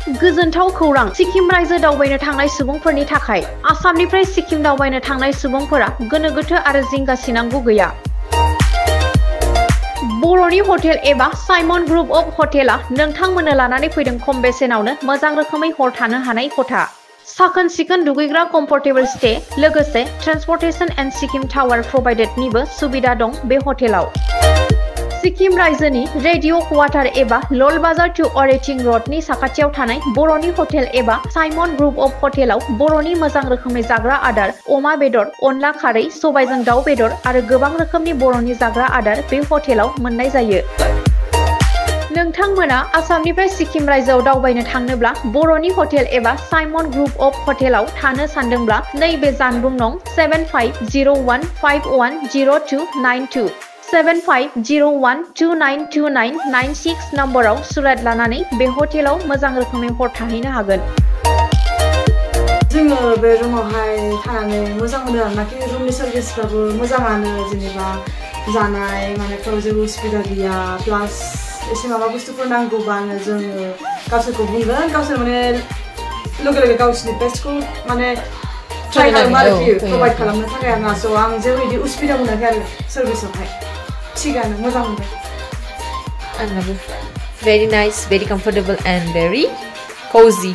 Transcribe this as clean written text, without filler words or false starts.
गोजोनथाव खौरां सिक्किम रायजो दावबायनो थांनाय सुबुंफोरनि थाखाय आसामनिफ्राय सिक्किम दावबायनो थांनाय सुबुंफोरा गोनो गोथो आरो जिंगासिनांगौ गैया। बर'नि हटेल एबा साइमन ग्रुप अफ हटेला नोंथांमोननो लानानै फैदों खम बेसेनावनो मोजां रोखोमै हर थानो हानाय खथा। साखोन सिखोन दुगैग्रा कम्फर्टेबल स्टे लोगोसे ट्रेन्सपर्टेशन एन्ड सिक्किम टावार प्रोवाइडेडनिबो सुबिदा दं बे हटेलाव। सिक्किम रायजोनि रेडियो क्वार्टार एबा लल बाजार टू अरेटिं रोडनि साखाथियाव थानाय बर'नि हटेल एबा साइमन ग्रुप अफ हटेलाव बर'नि मोजां रोखोमनि जाग्रा आदार अमा बेदर, अनला खारै, सबायजों दाउ बेदर आरो गोबां रोखोमनि बर'नि जाग्रा आदार बे हटेलाव मोननाय जायो। नोंथांमोना आसामनिफ्राय सिक्किम रायजोआव दावबायनो थांनोब्ला बर'नि हटेल एबा साइमन ग्रुप अफ हटेलाव थानो सानदोंब्ला नैबे जानबुं नं 7501510292 7501292996 नम्बराव सुरात लानानै बे हटेलाव मोजां रोखोमै हर थाहैनो हागोन। जोङो बे रुमावहाय थानानै मोजां मोनो आरोनाखि रुमनि सार्भिसफ्राबो मोजाङानो जेनेबा जानाय मानायफ्राव जेबो उसुबिदा गैया प्लास एसे माबा बुस्थुफोर नांगौबानो जोङो गावसोरखौ बुंगोन गावसोर माने लोगो लोगो गावसोरनि बेस्टखौ माने ट्राइ खालामो आरोखि प्रभाइड खालामनो थाखाय आरोना स' आं जेबो बिदि उसुबिदा मोनाखै आरो सार्भिसावहाय थिगानो मोजां मोनदों। आंनाबो very nice, very comfortable and very cozy.